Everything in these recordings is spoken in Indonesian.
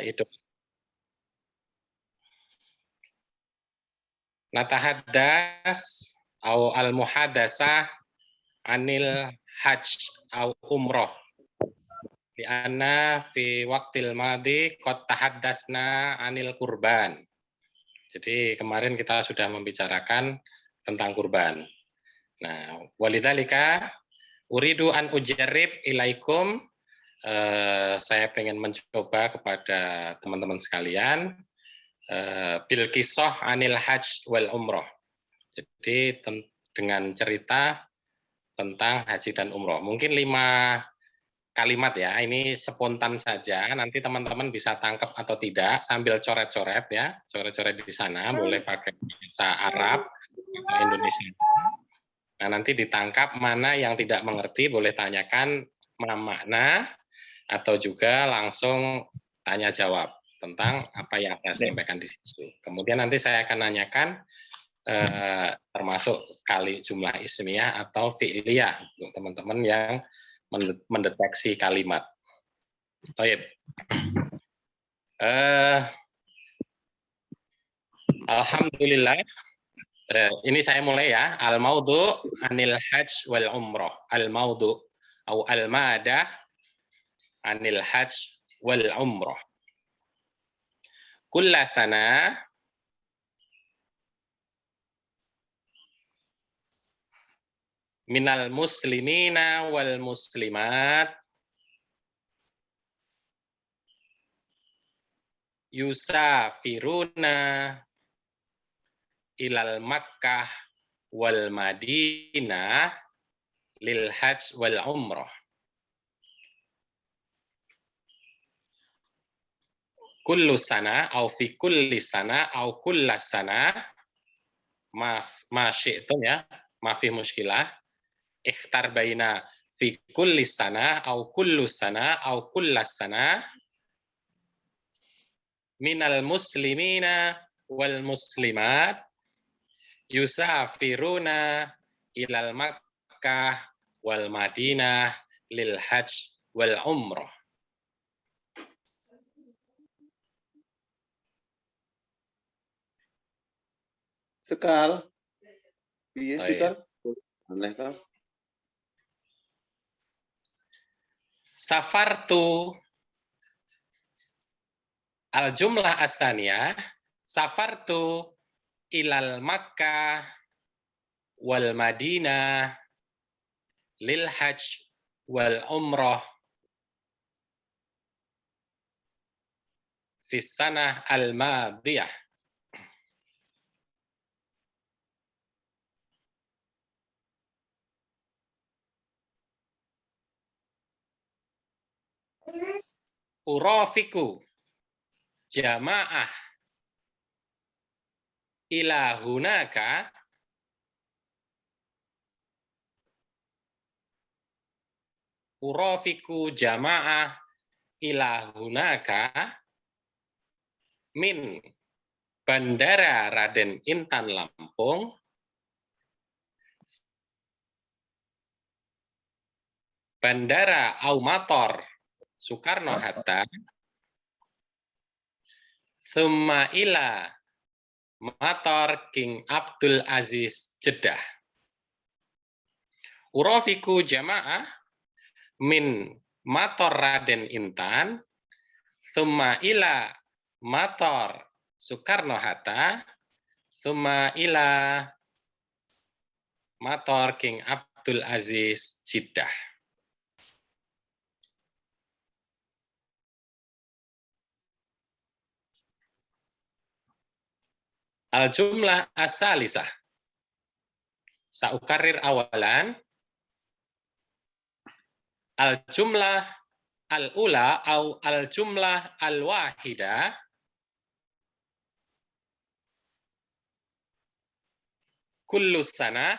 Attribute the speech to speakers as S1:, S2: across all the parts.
S1: itu. Natahaddas au al-muhadasah anil hajj au umroh. Di anna fi waqtil madhi qad tahaddasna anil kurban. Jadi kemarin kita sudah membicarakan tentang kurban. Nah, walidzalika uridu an ujarrib ilaikum, saya pengen mencoba kepada teman-teman sekalian bil kisah anil hajj wal umroh. Jadi dengan cerita tentang haji dan umroh. Mungkin 5 kalimat ya, ini spontan saja, nanti teman-teman bisa tangkap atau tidak sambil coret-coret ya, coret-coret di sana, boleh pakai bahasa Arab atau Indonesia. Nah, nanti ditangkap mana yang tidak mengerti, boleh tanyakan makna atau juga langsung tanya jawab tentang apa yang saya sampaikan di situ. Kemudian nanti saya akan nanyakan termasuk kali jumlah ismiyah atau fi'liyah untuk teman-teman yang mendeteksi kalimat. Baik. Alhamdulillah. Ini saya mulai ya. Al-maudhu anil hajj wal umroh. Al-maudhu atau al-madah anil hajj wal umroh. Kulla sana minal muslimina wal muslimat yusafiruna ilal Makkah wal Madinah lil hajj wal umrah. Kullu sana au fi kulli sana au kullas sana ma syi'tum ya, ma fi muskilah. Ikhtar baina fi kulli sana au kullu sana au kullas sana minal muslimina wal muslimat yusafiruna ilal Makkah wal Madinah lil hajj wal umrah.
S2: Sekal. Iya, sekal. Boleh, Kak.
S1: Safartu al-jumlah as-saniyah safartu ilal Makkah wal Madinah lil hajj wal umrah fi sanah al-madiyah. Urafiku jamaah ila hunaka urafiku jamaah ila hunaka min Bandara Raden Intan Lampung Bandara Aumator Soekarno-Hatta thumma ila Mator King Abdul Aziz Jeddah. Urafiku jamaah min Mator Raden Intan thumma ila Mator Soekarno-Hatta thumma ila Mator King Abdul Aziz Jeddah. Al-jumlah as-salisah. Saukarir awalan. Al-jumlah al-ula au al-jumlah al-wahidah kullu sana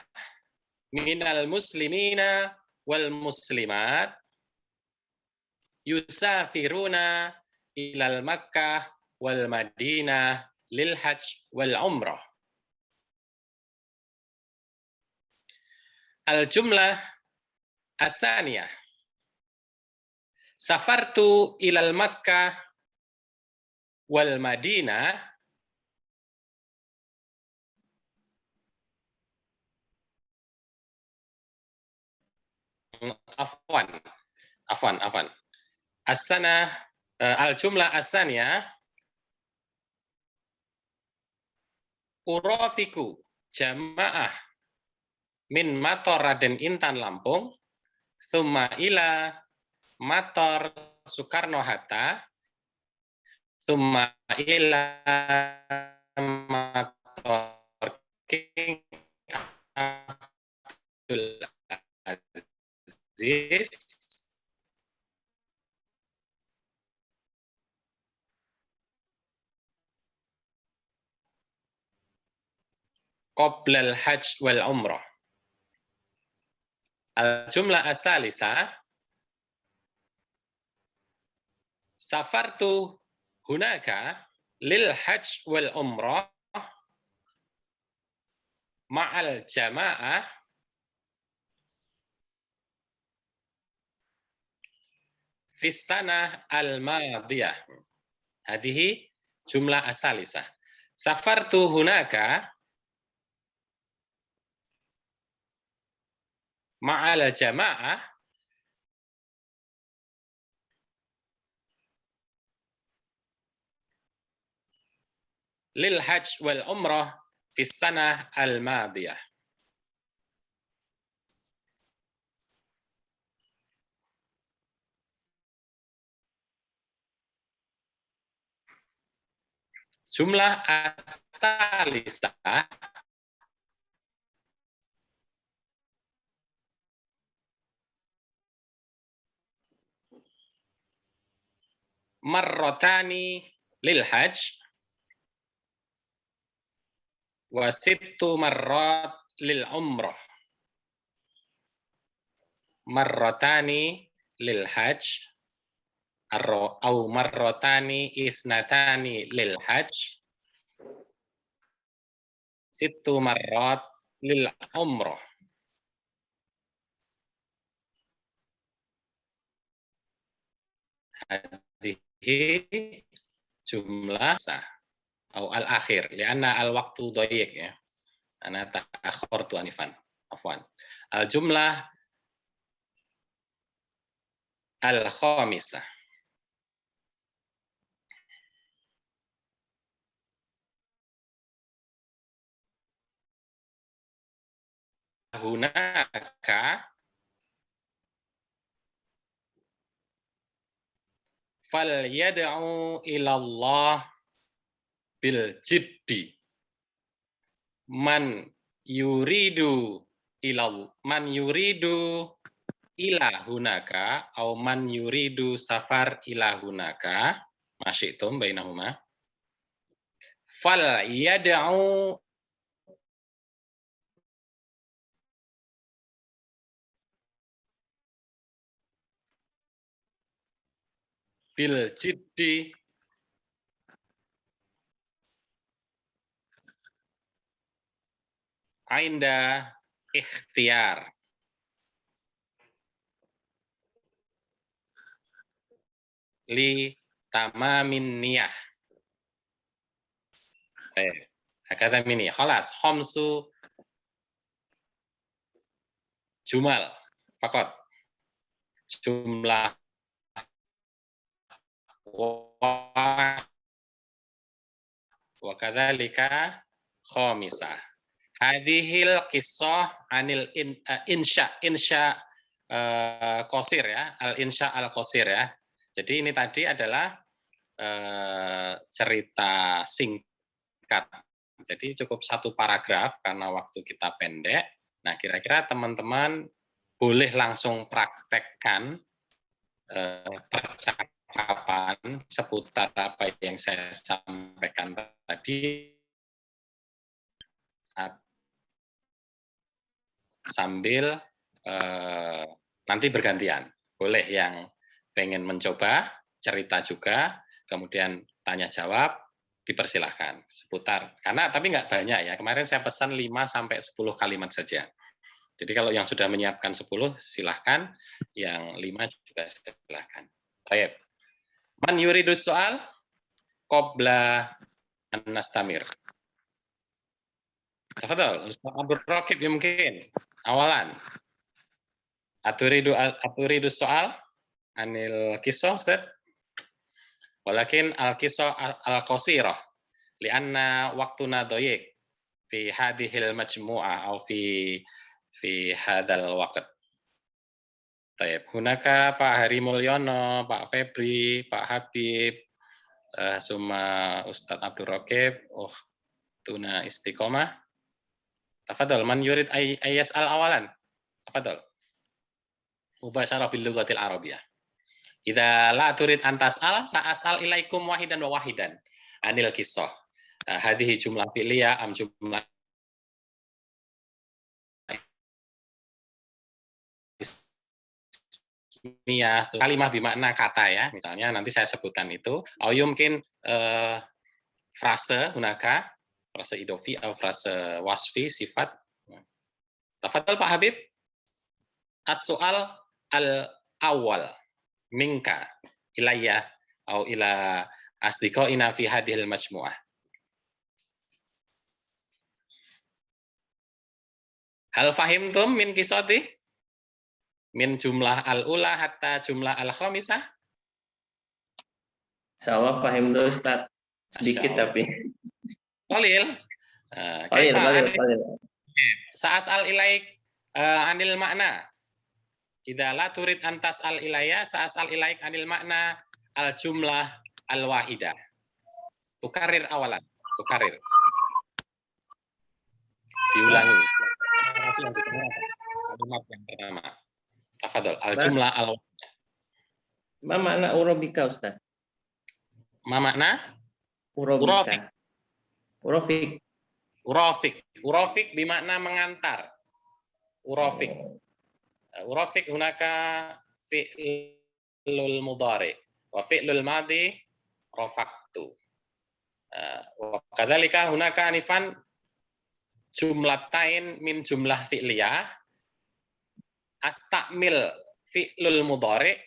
S1: minal muslimina wal muslimat yusafiruna ilal Makkah wal Madinah lil hajj wal umrah. Al-jumlah as-saniyah. Safartu ilal Makkah wal Madinah afwan. As-sanah al-jumlah as-saniyah urafiku jamaah min Mator Raden Intan Lampung summa ila Mator Soekarno-Hatta summa ila Mator King Abdul Aziz qoblal hajj wal umrah. Al-jumlah as-salisah safartu hunaka lil hajj wal umrah ma'al jamaah fi sanah al-madiyah. Hadihi jumlah as-salisah. Safartu hunaka ma'al jamaah lil hajj wal umrah fi sanah al-madiyah. Jumlah as-salisah marrotani lil hajj wa sittu marrat lil umrah. Marrotani lil hajj au marrotani isnatani lil hajj sittu marrat lil umrah. Hadihi jumlah sah au al-akhir lianna al-waqtu dhayiq ya. Ana ta'akhkhartu anifan. Afwan. Al-jumlah al-khamisah. Hunaka fal yad'u ilallah bil jiddi man yuridu ila hunaka au man yuridu safar ila hunaka masyitum bainahuma fal yad'u bil jiddi ainda ikhtiar li tamamin niyah. Kata ini, khalas, khamsu jumal, fakot. Jumlah wa kadzalika khamisah. Hadhil qissah anil insya qasir ya, al-insya al-qasir ya. Jadi ini tadi adalah cerita singkat. Jadi cukup satu paragraf karena waktu kita pendek. Nah, kira-kira teman-teman boleh langsung praktekkan percakapan seputar apa yang saya sampaikan tadi sambil nanti bergantian. Boleh yang pengen mencoba cerita juga, kemudian tanya jawab, dipersilahkan seputar. Karena tapi nggak banyak ya. Kemarin saya pesan 5-10 kalimat saja. Jadi kalau yang sudah menyiapkan 10 silahkan, yang 5 juga silahkan. Baik. Man yuridus soal? qabla an nastamir. Tafadhal, Ustaz Abdul Raqib mungkin awalan. Aturidu soal anil kisah, Ustaz. Walakin al-kisah al-qasirah lianna waqtuna dhayiq fi hadhil majmu'ah atau fi hadzal waqt. Baik, hunaka Pak Hari Mulyono, Pak Febri, Pak Habib, summa Ustaz Abdul Raqib, tuna istiqomah. Tafadhal, man yurid yas'al awalan. Tafadhal. Mubasyarah bil lughatil arabiyyah. Idza la turid an tas'al, sa'as'al ilaikum wahidan wa wahidan anil qissah. Hadhihi jumlah fi'liyah am jumlah kalimah bimakna kata ya, misalnya nanti saya sebutkan itu. Au yumkin frase hunaka, frase idofi atau frase wasfi sifat. Tafadhal Pak Habib. As-soal al-awwal minka ilayya atau ila asdiqaina fi hadhil majmu'ah. Hal fahimtum min qisati? Min jumlah al-ula hatta jumlah al-khamisah?
S3: Insyaallah paham tuh Ustaz. Sedikit tapi.
S1: Qalil.
S3: Qalil.
S1: Sa'as'al ilaik anil makna. Idza la turid an tas'al ilayya sa'as'al ilaik anil makna al-jumlah al-wahidah. Tukarir awalan. Tukarir. Diulangi. Kalimat yang pertama. Tafadhol, al-jumlah al-wahidah.
S3: Ma makna urobika, Ustaz?
S1: Ma makna?
S3: Urobika.
S1: Urofik bimakna mengantar. Urofik. Urofik hunaka fi'lul mudhari wa fi'lul madhi rafaqtu. Wa kadzalika hunaka anifan jumlatain min jumlah fi'liyah astamil fi'lul mudhari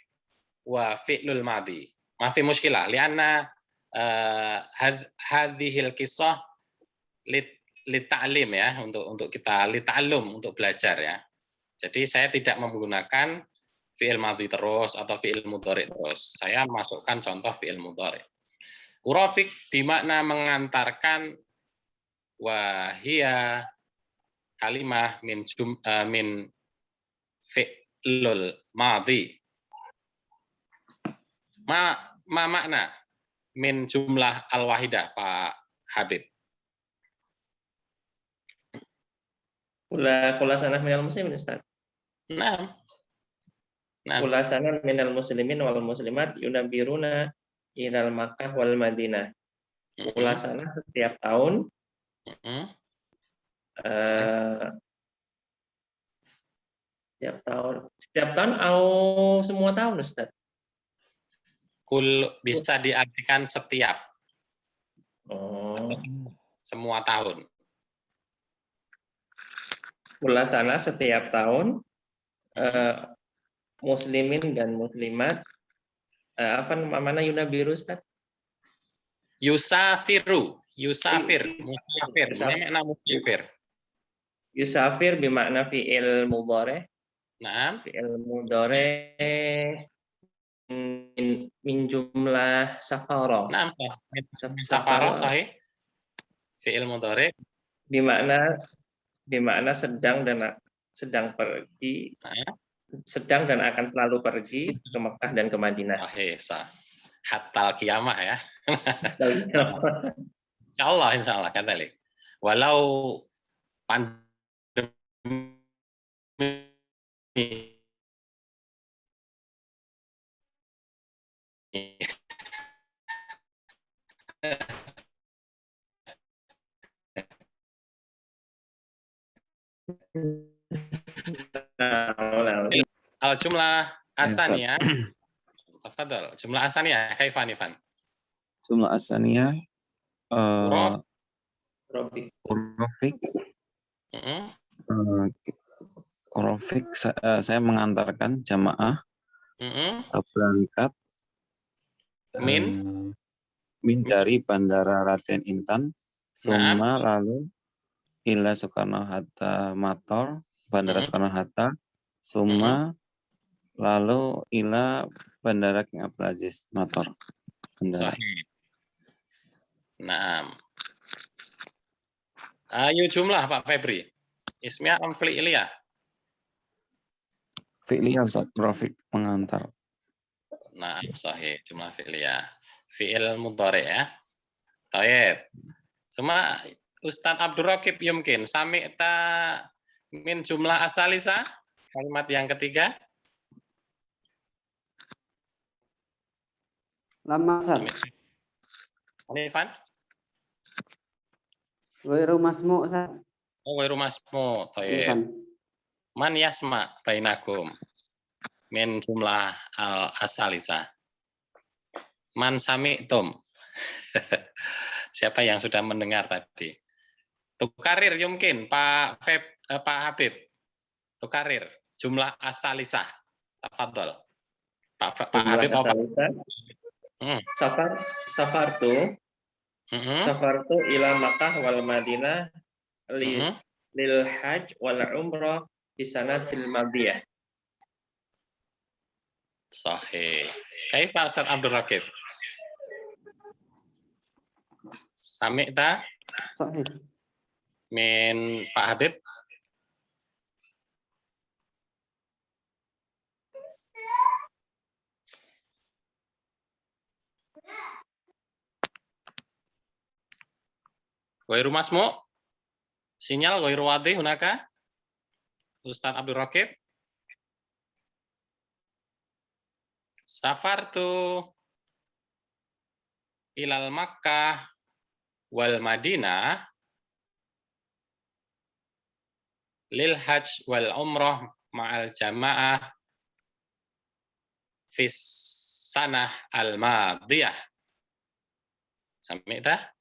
S1: wa fi'lul madhi. Ma fi mushkilah lianna hadhil qissah lita'lim ya, untuk kita lita'allum, untuk belajar ya. Jadi saya tidak menggunakan fi'il madhi terus atau fi'il mudhari terus. Saya masukkan contoh fi'il mudhari. Urafik bimakna mengantarkan, wahia kalimah min fi'lul madhi. Ma makna min jumlah al-wahidah Pak Habib?
S3: Kula sanah minal muslimin, Ustaz.
S1: Nah.
S3: Kula sanah minal muslimin wal muslimat yunabiruna ilal Makkah wal Madinah. Kula sanah setiap tahun setiap tahun atau semua tahun, Ustaz?
S1: Bisa diartikan setiap. Semua tahun.
S3: Kula sana setiap tahun muslimin dan muslimat apa namanya yunabiru, Ustaz? Musafir.
S1: Makna musafir.
S3: Yusafir bimakna fi'il mudhari.
S1: Naam.
S3: Fi'il mudhari min jumlah safara.
S1: Naam. Safara sahih. Fi'il mudhari bimakna sedang pergi, sedang dan akan selalu pergi ke Mekah dan ke Madinah. Hatta kiamah ya. Insyaallah kadalik. Walau pandemi al-jumlah asaniyah. Tafadhal, jumlah asaniyah kaifa nifan?
S4: Jumlah asaniyah urofik saya mengantarkan jamaah berangkat dari Bandara Raden Intan, summa lalu ila Soekarno-Hatta Mator, Bandara Soekarno-Hatta, summa lalu ila Bandara King Abdul Aziz Mator. Bandara.
S1: Sahih. Naam. Ayo jumlah Pak Febri. Ismiyah am fi'liyah?
S4: Fi'liyah Ustaz, Rafiq mengantar.
S1: Naam, sahih. Jumlah fi'liyah. Fi'il mudhari ya. Taib. Cuma Ustadz Abdul Raqib yumkin. Sami'ta min jumlah asalisa. Kalimat yang ketiga.
S5: Lama Ustaz.
S1: Hanifan?
S5: Ghairu masmu Ustaz.
S1: Oh, ghairu masmu. Taib.
S5: Hanifan.
S1: Man yasma bainakum min jumlah al-asalisa. Man sami'tum. Siapa yang sudah mendengar tadi? Tukarir yumkin Pak Habib. Tukarir jumlah asalisa. Tafadhol. Pak Habib apa?
S3: Safartu ila Makkah wal Madinah lil hajj wal umrah di sanatil madiyah.
S1: Sahih. Kaifa Ustaz Abdul Raqib? Sami'ta
S5: Sahih.
S1: min Pak Habib? Ghairu masmu? Sinyal ghairu wadih hunaka? Ustaz Abdul Raqib? Safartu ilal Makkah wal Madinah lil hajj wal umrah ma'al jamaah fis sanah al madiyah. Sami'ta?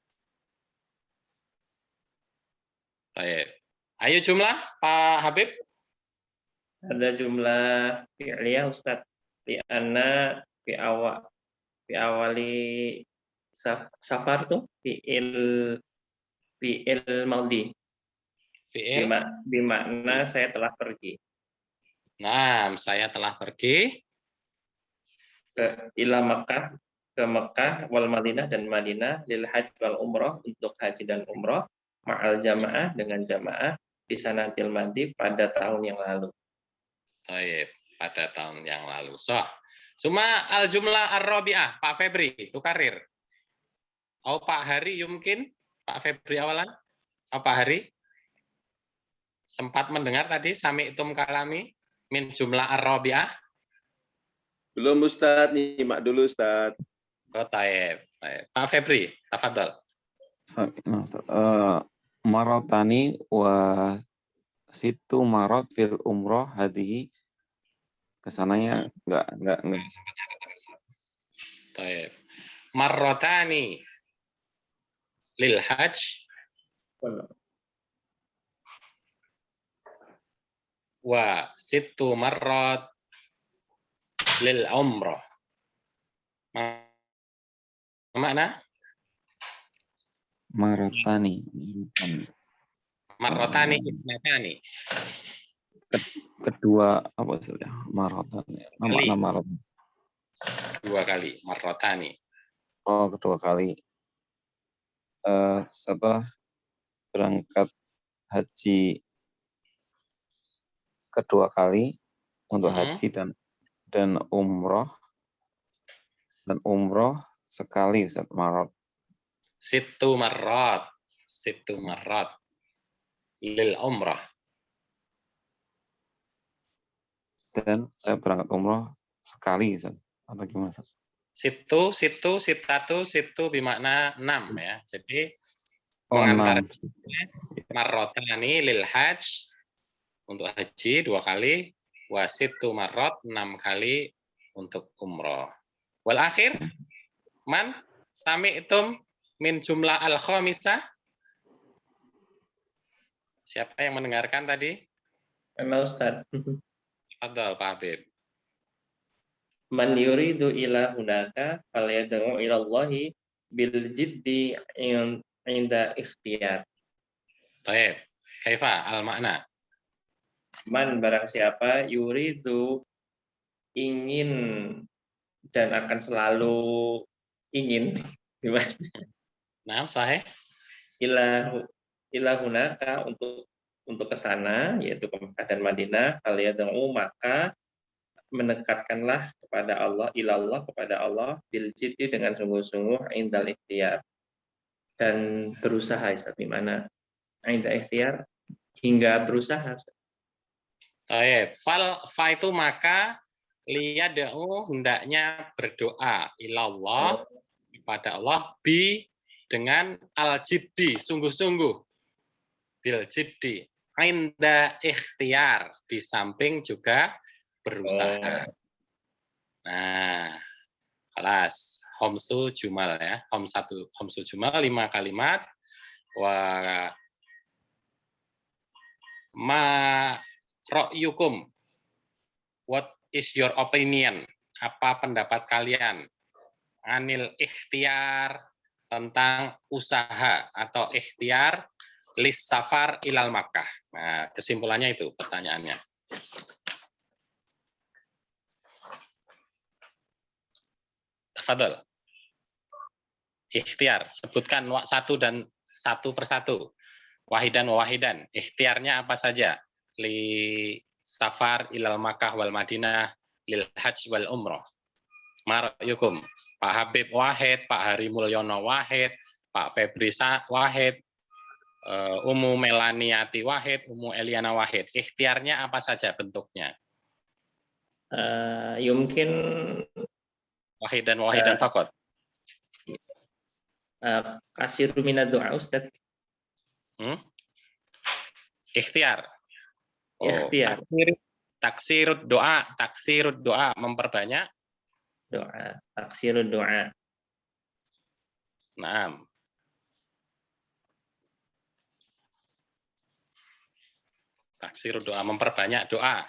S1: Baik. Ayo jumlah Pak Habib.
S3: Ada jumlah fi'liyah Ustaz. Di anna fi awali safar tuh fi'il madhi.
S1: Fi'il.
S3: Bimakna saya telah pergi.
S1: Nah, saya telah pergi
S3: Ke ila Makkah, ke Mekah wal Madinah dan Madinah lil hajj wal umrah untuk haji dan umrah ma'al jamaah dengan jamaah di sanatil madhi pada tahun yang lalu.
S1: Baik, pada tahun yang lalu. Suma al jumlah ar-rabi'ah, Pak Febri, tukarir. Oh, Pak Hari yumkin, Pak Febri awalan. Pak Hari sempat mendengar tadi sami'tum kalami min jumlah ar-rabi'ah?
S2: Belum Ustaz, nyimak dulu Ustaz.
S1: Oh, taib. Pak Febri, tafadhol.
S4: Marotani wa situ marot fil umroh hadihi. Kesananya enggak sempat nyata.
S1: Taib. Marrotani lil hajj wa situ marrot lil umrah. Mana?
S4: Marotani.
S1: Marrotani isnatani.
S4: Kedua apa saja? Marotani. Makna marot.
S1: Dua kali marrotani.
S4: Oh, kedua kali. Setelah berangkat haji kedua kali untuk haji dan umroh sekali Ustaz marot.
S1: Situ marrat lil umrah.
S4: Dan saya berangkat umroh sekali Ustaz. Atau gimana Ustaz?
S1: Situ bermakna 6 ya. Jadi mengantar marrotani lil hajj untuk haji 2 kali, wasitu marrot 6 kali untuk umroh. Wal akhir man sami'tum min jumlah al-khamisah. Siapa yang mendengarkan tadi?
S3: Ana Ustaz.
S1: Fadhal Pak Habib.
S3: Man yuridu ila hunaka falyad'u ila Allahi bil jiddi inda ikhtiyar.
S1: Baik. Kaifa al-makna?
S3: Man barang siapa yuridu ingin dan akan selalu ingin gimana?
S1: Nah, sahih.
S3: Ilahunaka untuk ke sana yaitu ke Mekah dan Madinah, faliyad'u maka mendekatkanlah kepada Allah, ilallah kepada Allah bil jiddi dengan sungguh-sungguh indal ikhtiyar dan berusaha Ustaz, mana indal ikhtiyar hingga berusaha.
S1: Baik. Fa itu maka liyad'u hendaknya berdoa ilallah kepada Allah dengan al-jiddi sungguh-sungguh bil jiddi inda ikhtiar di samping juga berusaha. Nah, kelas homsu jumal ya. Homsu jumal 5 kalimat. Ma ra'yukum? What is your opinion? Apa pendapat kalian? Anil ikhtiar tentang usaha atau ikhtiar lis safar ilal Makkah. Nah, kesimpulannya itu pertanyaannya. Tafadhol. Ikhtiar, sebutkan satu persatu. Wahidan wa wahidan. Ikhtiarnya apa saja? Li safar ilal Makkah wal Madinah lil hajj wal umroh. Marayukum. Pak Habib wahid, Pak Hari Mulyono wahid, Pak Febri wahid, Umu Melaniati wahid, Umu Eliana wahid. Ikhtiarnya apa saja bentuknya?
S3: Yumkin
S1: Wahidan fakot.
S3: Kasir minad doa Ustaz.
S1: Ikhtiar.
S3: Ikhtiar.
S1: Taksirud doa memperbanyak
S3: Doa, taksirud doa.
S1: Naam. Taksirud doa memperbanyak doa.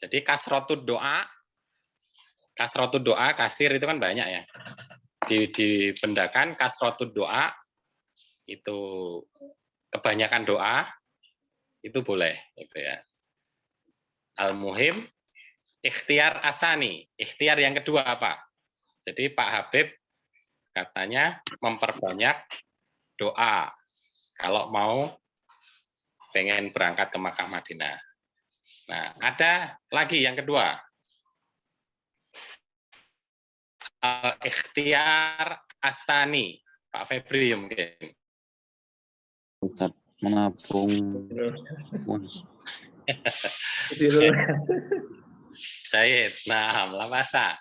S1: Jadi kasrotud doa kasir itu kan banyak ya. Dibendakan kasrotud doa itu kebanyakan doa itu boleh gitu ya. Al-muhim ikhtiar asani, ikhtiar yang kedua apa? Jadi Pak Habib katanya memperbanyak doa kalau mau pengen berangkat ke Makkah Madinah. Nah, ada lagi yang kedua. Ikhtiar asani, Pak Febri mungkin.
S4: Ustaz, menabung.
S1: Jahit, nah, lamasa.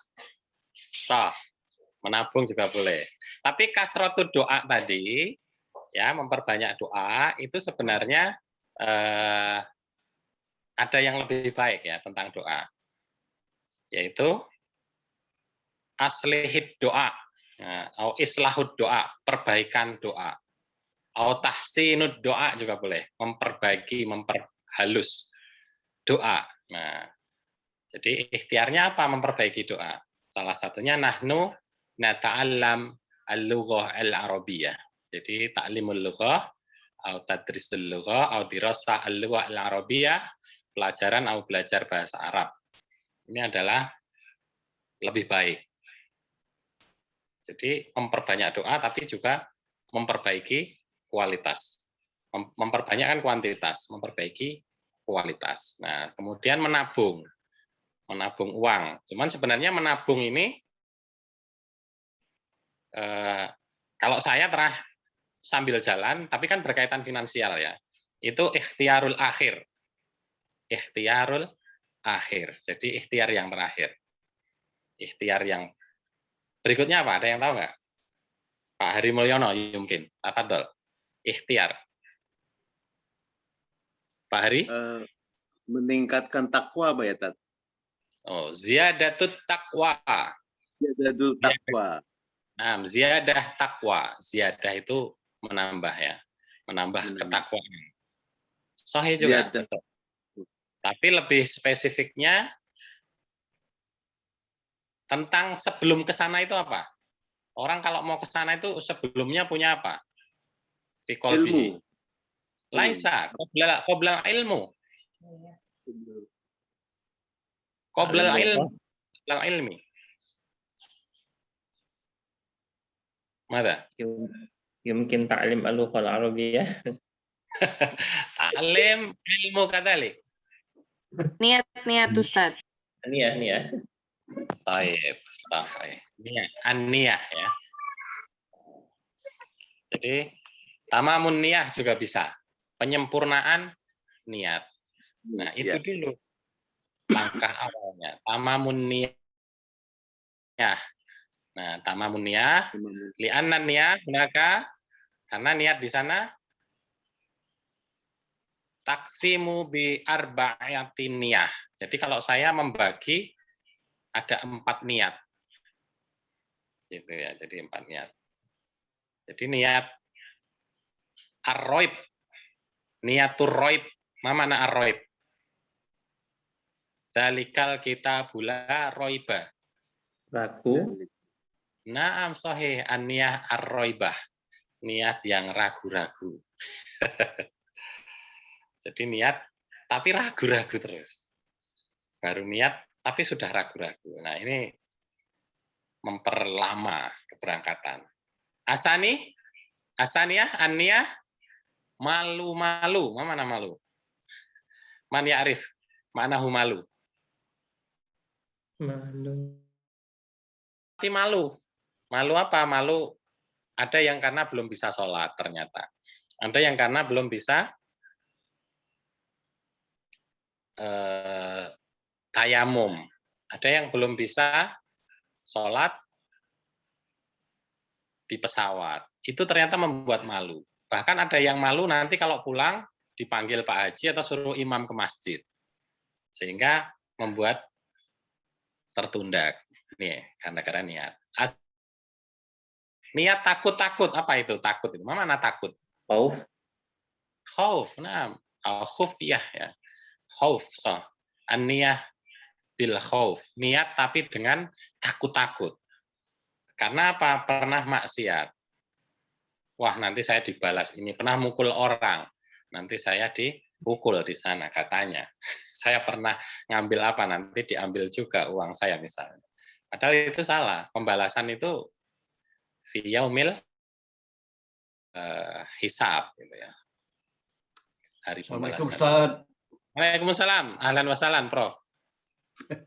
S1: Menabung juga boleh. Tapi kasrotud doa tadi, ya memperbanyak doa itu sebenarnya ada yang lebih baik ya tentang doa, yaitu aslihid doa, atau islahud doa, perbaikan doa, atau tahsinud doa juga boleh, memperbaiki, memperhalus doa. Nah, jadi ikhtiarnya apa memperbaiki doa? Salah satunya nahnu nata'allam al-lughah al-arabiyyah. Jadi ta'limul lughah atau tadrisul lughah atau dirasa al-lughah al-arabiyyah, pelajaran atau belajar bahasa Arab. Ini adalah lebih baik. Jadi memperbanyak doa tapi juga memperbaiki kualitas. Memperbanyak kan kuantitas, memperbaiki kualitas. Nah, kemudian menabung uang. Cuman sebenarnya menabung ini, kalau saya sambil jalan, tapi kan berkaitan finansial ya, itu ikhtiarul akhir. Ikhtiarul akhir. Jadi ikhtiar yang terakhir. Ikhtiar yang berikutnya apa? Ada yang tahu nggak? Pak Hari Mulyono mungkin. Tafadhol. Ikhtiar. Pak Hari?
S2: Meningkatkan takwa apa ya, Tat?
S1: Oh, ziyadatut taqwa.
S2: Ziyadatul takwa.
S1: Nah, ziyadah takwa. Ziyadah itu menambah ya. Menambah ketakwaan. Sahih juga. Tapi lebih spesifiknya tentang sebelum ke sana itu apa? Orang kalau mau ke sana itu sebelumnya punya apa? Fi
S2: Ilmu.
S1: qalbihi. Laisa, qoblal ilmu. Qoblal ilmu. Qoblal ilmi. Mada?
S3: Yumkin ta'lim al-lughah al-arabiyyah.
S1: Ta'lim ilmu kadalik.
S6: Niat Ustaz.
S3: Niyah.
S1: Taib, sahih. Niyah, an-niyah ya. Jadi tamamun niyah juga bisa. Penyempurnaan niat. Nah, itu
S2: Ya.
S1: dulu langkah awalnya. Tamamun niyah. Nah, tamamun niyah, li'anna niyah, maka karena niat di sana taksimu bi arba'atin niyah. Jadi kalau saya membagi ada 4 niat. Gitu ya, jadi 4 niat. Jadi niat ar-roib, niatur roib, ma mana ar-roib? Dalikal kita bula roiba.
S3: Ragu.
S1: Naam sahih, an-niyah ar-roibah. Niat yang ragu-ragu. Jadi niat tapi ragu-ragu terus. Baru niat tapi sudah ragu-ragu. Nah, ini memperlama keberangkatan. Asaniyah, an-niyah, malu-malu. Mana malu? Man ya'rif, ma'nahu malu.
S3: Malu.
S1: Tapi malu. Malu apa? Malu ada yang karena belum bisa sholat ternyata. Ada yang karena belum bisa tayamum. Ada yang belum bisa sholat di pesawat. Itu ternyata membuat malu. Bahkan ada yang malu nanti kalau pulang dipanggil Pak Haji atau suruh imam ke masjid. Sehingga membuat tertunda. Nih, gara-gara niat. Niat takut-takut. Apa itu takut? Itu mana takut?
S3: Khauf.
S1: Khauf. Nah, khufiyah ya. Khauf. So. An-niyah bil khauf. Niat tapi dengan takut-takut. Karena apa? Pernah maksiat. Wah, nanti saya dibalas ini. Pernah mukul orang. Nanti saya dipukul di sana katanya. Saya pernah ngambil apa, nanti diambil juga uang saya misalnya. Padahal itu salah. Pembalasan itu fi yaumil hisab gitu ya. Hari pembalasan.
S7: Assalamualaikum Ustaz.
S1: Waalaikumsalam. Ahlan wa sahlan, Prof.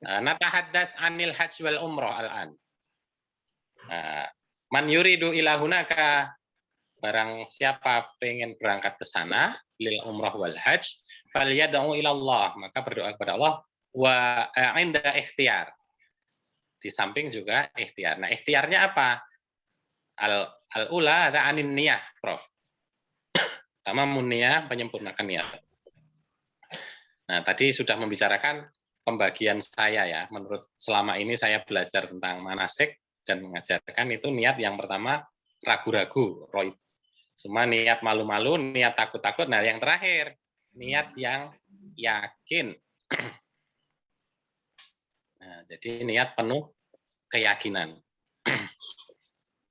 S1: Natahaddas anil hajj wal umrah al-an. Man yuridu ila hunaka, barang siapa pengen berangkat ke sana lil umrah wal hajj falyad'u ila Allah, maka berdoa kepada Allah wa inda ikhtiyar. Di samping juga ikhtiar. Nah, ikhtiarnya apa? Al-ula ada anin niyah, Prof. Tamamun niyah, penyempurnakan niat. Nah, tadi sudah membicarakan pembagian saya ya. Menurut selama ini saya belajar tentang manasik dan mengajarkan itu niat yang pertama ragu-ragu, roib. Semua niat malu-malu, niat takut-takut. Nah, yang terakhir niat yang yakin. Nah, jadi niat penuh keyakinan.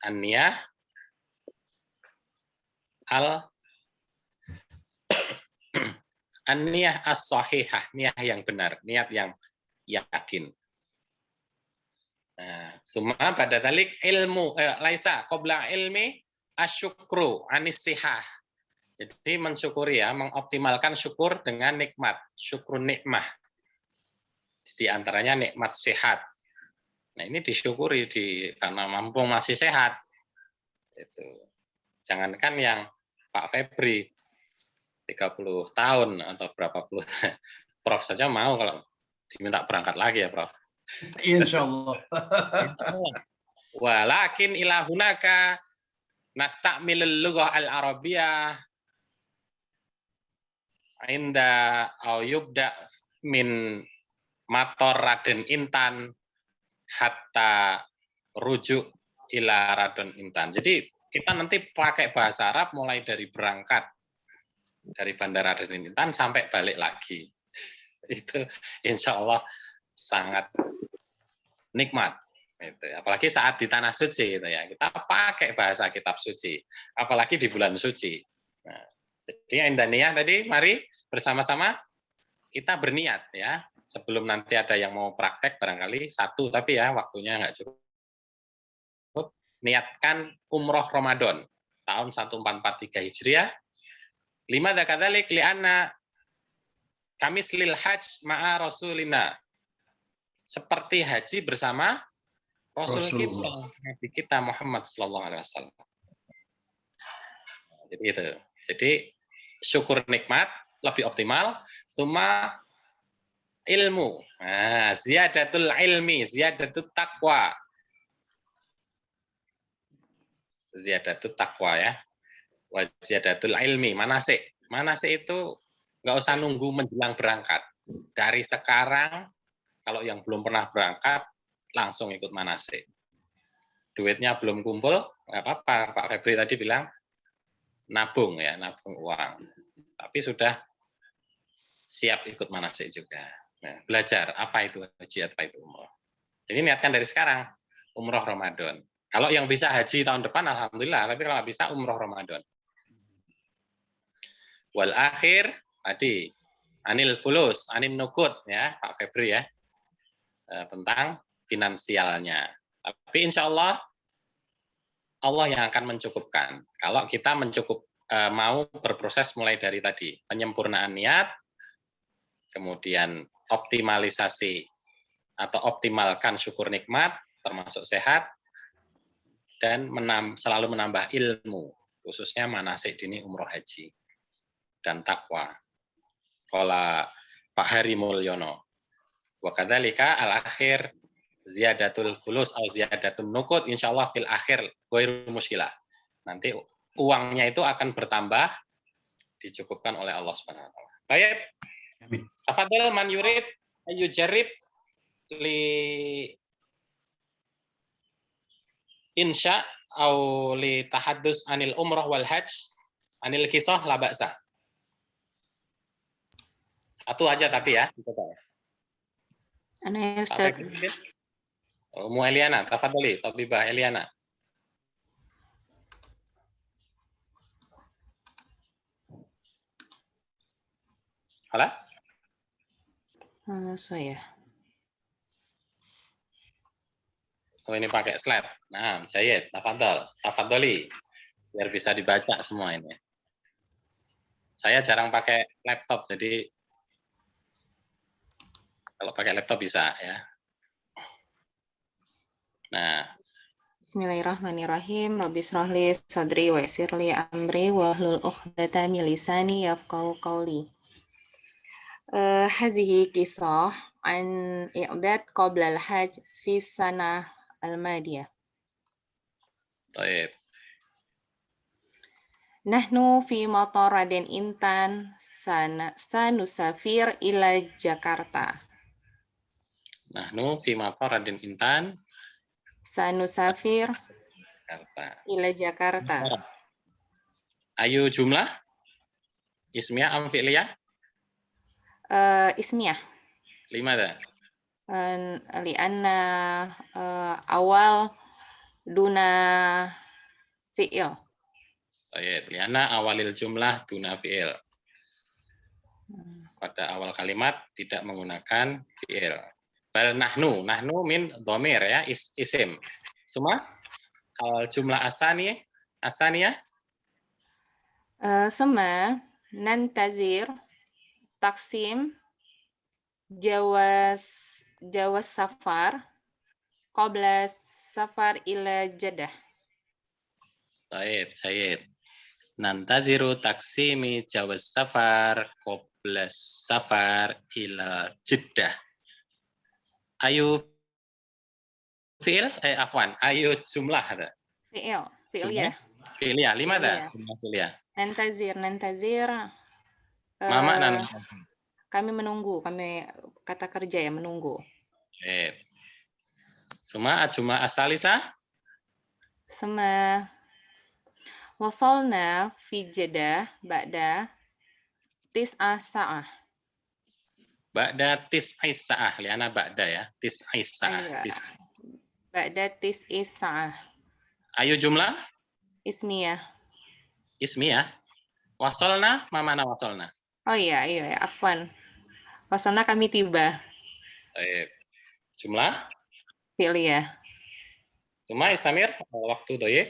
S1: An-niyah an-niyah as-sahihah, niat yang benar, niat yang yakin. Nah, semua pada talik ilmu laisa qabla ilmi asyukru anistihah. Jadi mensyukuri ya, mengoptimalkan syukur dengan nikmat, syukur nikmah. Di antaranya nikmat sehat. Nah, ini disyukuri karena mampu masih sehat. Itu. Jangankan yang Pak Febri 30 tahun atau berapa puluh. Prof saja mau kalau diminta berangkat lagi ya, Prof.
S7: Insyaallah.
S1: Walakin ilahunaka nasta'milul lughah al-arabiyyah inda au yubda min mator Raden Intan hatta rujuk ila Raden Intan. Jadi kita nanti pakai bahasa Arab mulai dari berangkat dari Bandara Raden Intan sampai balik lagi. Itu insya Allah sangat nikmat Itu. Apalagi saat di tanah suci gitu ya. Kita pakai bahasa kitab suci, apalagi di bulan suci. Nah, jadi indaniyah tadi mari bersama-sama kita berniat ya. Sebelum nanti ada yang mau praktek barangkali satu tapi ya waktunya nggak cukup. Niatkan umroh Ramadan tahun 1443 Hijriah. 5 dzakadzalik li'anna kami selil hajj ma'a rasulina. Seperti haji bersama Rasul kita,
S7: Rasulullah.
S1: Nabi kita Muhammad sallallahu alaihi wasallam. Jadi itu. Jadi syukur nikmat lebih optimal, summa ilmu. Nah, ziyadatul ilmi, ziyadatul taqwa. Ziyadatul taqwa ya. Wa ziyadatul ilmi, manasik. Manasik itu nggak usah nunggu menjelang berangkat. Dari sekarang kalau yang belum pernah berangkat langsung ikut manasik. Duitnya belum kumpul, nggak apa-apa. Pak Febri tadi bilang nabung ya, nabung uang. Tapi sudah siap ikut manasik juga. Nah, belajar apa itu haji, apa itu umroh. Jadi niatkan dari sekarang, umroh Ramadan. Kalau yang bisa haji tahun depan, alhamdulillah. Tapi kalau nggak bisa, umroh Ramadan. Wal akhir tadi anil fulus, anin nukut ya, Pak Febri ya, tentang finansialnya. Tapi insya Allah yang akan mencukupkan. Kalau kita mau berproses mulai dari tadi penyempurnaan niat, kemudian optimalisasi atau optimalkan syukur nikmat, termasuk sehat, dan selalu menambah ilmu, khususnya manasik dini umroh haji dan takwa. Qala Pak Hari Mulyono. Wa kadzalika al-akhir ziyadatul fulus atau ziyadatul nukut insyaallah fil akhir ghairu muskilah. Nanti uangnya itu akan bertambah dicukupkan oleh Allah Subhanahu wa taala. Baik.
S7: Amin.
S1: Tafadhal man yurid yujarrib li insya au li tahaddus anil umrah wal hajj anil kisah la ba'sa. Satu aja tapi ya.
S6: Ana ya Ustaz.
S1: Umu Eliana, tafadhali, Tabibah Eliana. Halas?
S6: So ya.
S1: Oh ini pakai slide. Nah, Jayed, tafadhali. Biar bisa dibaca semua ini. Saya jarang pakai laptop, jadi kalau pakai laptop bisa ya. Nah,
S6: Bismillahirrahmanirrahim. Rabbi shrahli sadri wa yassirli amri wa hlul 'uqdatam min lisani yafqahu qawli. Hazihi kisah an i'dad qabla al-hajj fi sanah al-madiyah.
S1: baik.
S6: Nahnu fi mataradin intan sanusafir ila Jakarta.
S1: Nahnu fi mataradin intan
S6: Sanusafir
S1: Jakarta.
S6: ila Jakarta.
S1: Ayu jumlah? Ismiyah am fi'liyah?
S6: Ismiyah.
S1: 5 dah.
S6: Lianna awal duna fi'il.
S1: Baik, liana awalil jumlah duna fi'il. Pada awal kalimat tidak menggunakan fi'il. Bal nahnu min dhamir ya, isim. Semua al jumlah asaniyah
S6: Sama nantazir taksim jawas safar qabla safar ila Jeddah.
S1: Baik, Syed. Nantaziru taksimi jawaz safar qabla safar ila Jeddah. Ayu fi'il afwan, ayu jumlah ada.
S6: Fi'il ya.
S1: Fi'il ya, 5 dah.
S6: Fi'il
S1: Fi'il ya.
S6: Nantazir
S1: Mama nan.
S6: kami menunggu, kami kata kerja ya menunggu.
S1: Baik. Suma ajuma asalisa
S6: Sama wasalna fi Jeddah ba'da tis'a sa'ah.
S1: ba'da tis'is sa'ah, liana ba'da ya, tis'is sa'ah.
S6: Iya. ba'da tis'i sa'ah.
S1: Ayo jumlah
S6: Ismiyah.
S1: ismiyah. Wasolna, ma mana wasolna?
S6: Oh iya, iya, afwan. Wasalna kami tiba.
S1: Baik. Jumlah.
S6: Fi'liyah.
S1: Cuma istamir waktu doyek.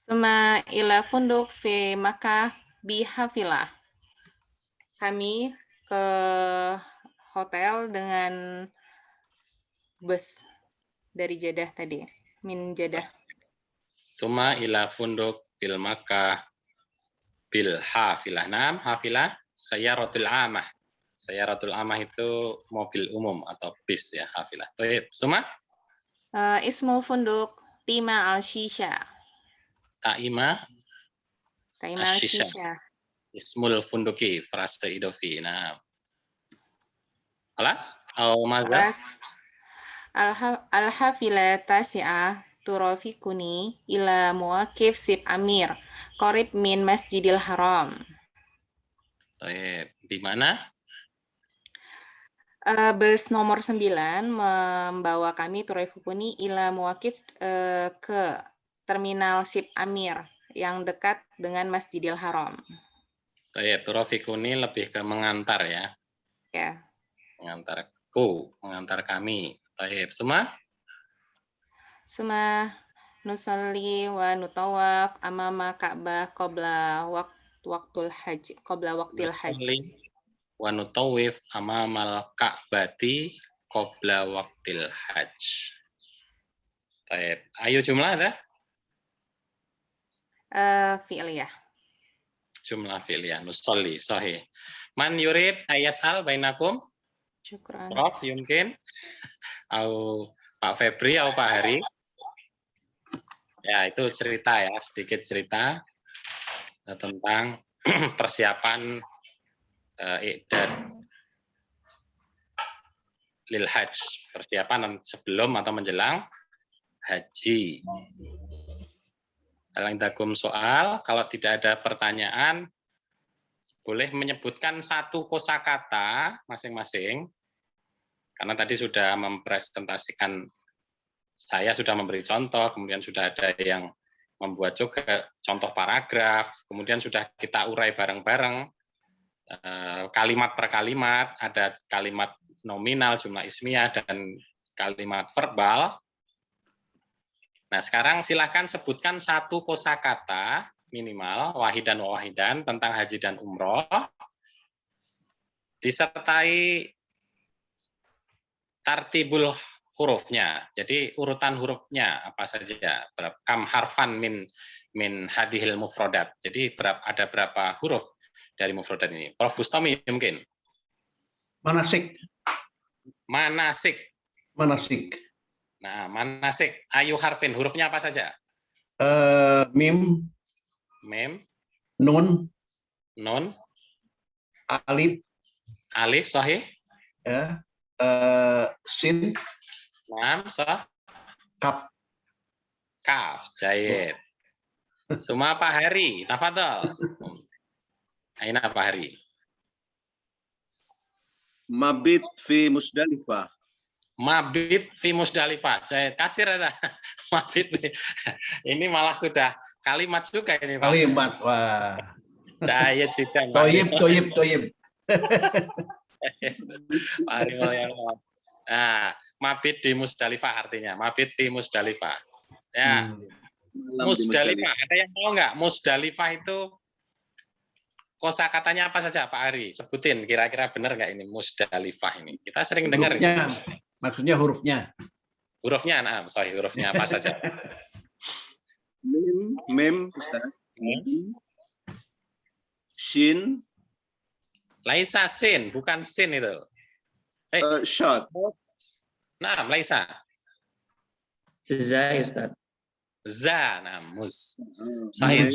S6: Suma ila funduk fi Makkah bihafilah. Kami ke hotel dengan bus dari Jeddah tadi. Min Jeddah.
S1: Suma ila funduk fil Makkah bil hafilah. Nam hafilah sayaratul amah. Sayaratul amah itu mobil umum atau bis ya, hafilah. Baik. Suma
S6: Ismul funduk Tima al-Shisha.
S1: ta'ima
S6: Tima
S1: Ash-Shisha.
S6: al-Shisha.
S1: ismul funduki frase idofi. Nah. Alas? Au maza?
S6: Alas al-hafila tasi'ah turafikuni ila muwakif sib amir qarib min Masjidil Haram.
S1: Baik. Di mana?
S6: Bus nomor 9 membawa kami turafikuni ila muwakif ke terminal Sib Amir yang dekat dengan Masjidil Haram.
S1: Baik, turafikuni lebih ke mengantar ya.
S6: Ya.
S1: Mengantar kami. Baik, semua?
S6: Suma nusalli wa nutawaf amama Ka'bah qabla waktul haji, qabla waktil haji.
S1: Wa nutawif amamal ka'bati qabla waktil hajj. Baik, ayo jumlah ada?
S6: Fi'liyah.
S1: Jumlah fi'liyah, nusalli, sahih. Man yurid ayas'al bainakum?
S6: Syukran.
S1: Prof, yumkin? Au Pak Febri atau Pak Hari? Ya, itu cerita ya, sedikit cerita tentang persiapan i'dad lil hajj, persiapan sebelum atau menjelang haji. Alangdakum soal, kalau tidak ada pertanyaan, boleh menyebutkan satu kosakata masing-masing, karena tadi sudah mempresentasikan, saya sudah memberi contoh, kemudian sudah ada yang membuat juga contoh paragraf, kemudian sudah kita urai bareng-bareng, kalimat per kalimat, ada kalimat nominal, jumlah ismiyah, dan kalimat verbal. Nah, sekarang silahkan sebutkan satu kosakata minimal, wahidan wahidan, tentang haji dan umroh, disertai tartibul hurufnya. Jadi urutan hurufnya apa saja? Kam harfan min hadhil mufrodat. Jadi ada berapa huruf dari mufrodat ini? Prof. Bustami mungkin.
S7: Manasik.
S1: Manasik.
S7: Manasik.
S1: Nah, manasik. Ayu harfin. Hurufnya apa saja?
S7: Mim.
S1: Mem.
S7: Nun.
S1: Nun.
S7: Alif.
S1: Alif, sahih.
S7: Ya. Sin.
S1: Nam, sah.
S7: Kap.
S1: Kaf, jahit. Semua Pak Hari, tafadhol. Aina Pak Hari.
S2: Mabit fi Musdalifah.
S1: Mabit fi Musdalifah. Saya kasir ada. Mabit. Ini malah sudah kalimat juga ini Pak.
S7: Kalimat. Wah.
S1: Jahit sidang.
S7: Toyib, toyib, toyib.
S1: Pak Hari Mulyono. Nah, mabit di Musdalifah artinya. Mabit fi Musdalifah. Ya. Musdalifah. Ada yang tahu nggak? Musdalifah itu kosakatanya apa saja Pak Ari? Sebutin kira-kira benar nggak ini Musdalifah ini? Kita sering dengar
S7: Hurufnya,
S1: ini.
S7: maksudnya hurufnya.
S1: Hurufnya, nah, sorry, hurufnya apa saja?
S2: Mim, Ustaz. Shin.
S1: Laisa sin, bukan sin itu.
S2: Shad.
S1: Nah, laisa.
S3: Za, Ustaz.
S1: Za, nah, mus. Sahih.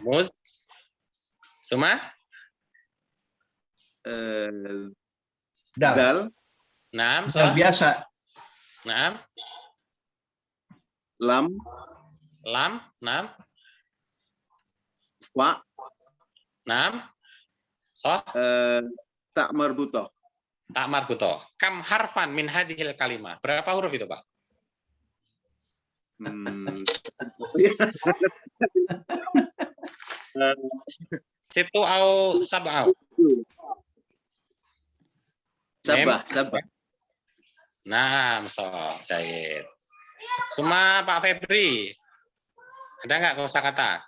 S1: Mus. Semua?
S7: Dal.
S2: Dal.
S1: Naam,
S7: Dal biasa.
S1: Naam.
S2: Lam.
S1: Lam, naam.
S2: Fa.
S1: Naam. Soh.
S2: Tak marbutoh.
S1: Tak marbuto. Kam harfan min hadhil kalimah. Berapa huruf itu, Pak? Situ au sab'au.
S2: Sabah.
S1: Nah, jahit. Suma Pak Febri. Ada nggak kosakata?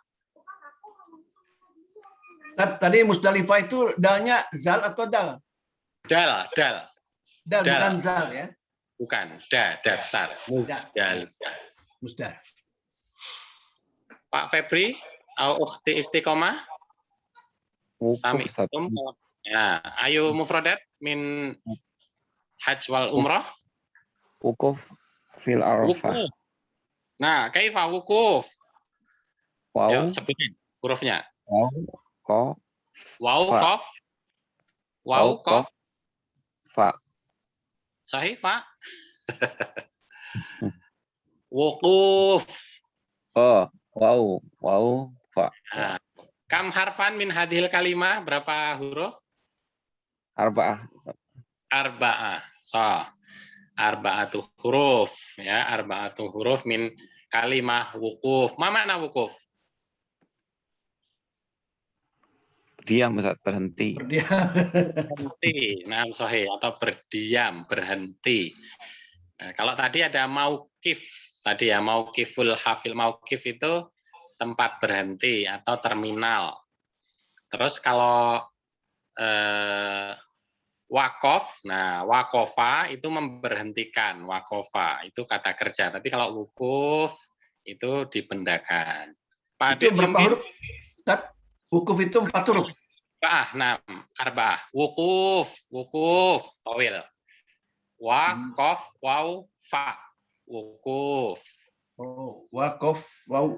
S7: Tadi Musdalifah itu dalnya zal atau dal?
S1: Dal.
S7: Dal,
S1: Dal.
S7: bukan zal ya.
S1: Bukan, da besar. Musdal.
S7: Musdal.
S1: Pak Febri, au ukhti istiqomah. Sami.
S4: Wukuf, Ustaz.
S1: Ya, ayo mufradat min hajj wal umrah.
S4: Wukuf fil arafah.
S1: Wukuf. Nah, kaifa wukuf?
S4: Waw,
S1: Yuk, sebutin hurufnya.
S4: waw, ko,
S1: Waw,
S4: Fa.
S1: kof. Waw, kof.
S4: fa.
S1: Sahih, Pak. Wukuf.
S4: Oh, waw, waw, fa.
S1: Nah, kam harfan min hadhil kalimah, berapa huruf?
S4: Arba'ah.
S1: Arba'ah. Arba'atu huruf, ya, arba'atu huruf min kalimah wukuf. Ma makna wukuf?
S4: Diam, Ustaz, berhenti.
S1: Berhenti. Nah, sahih, atau berdiam, berhenti. Nah, kalau tadi ada mauqif, tadi ya, mauqiful hafil. Mauqif itu tempat berhenti atau terminal. Terus kalau wakof, nah wakofa itu memberhentikan, wakofa itu kata kerja. Tapi kalau wukuf itu dibendakan. Pak
S7: Itu
S1: Habib
S7: berapa
S1: mungkin?
S7: huruf? Ustaz, wukuf itu 4 huruf.
S1: Arba'ah. Wukuf, tawil. Wakof, waw, fa. Wukuf.
S7: Oh, wakof, waw.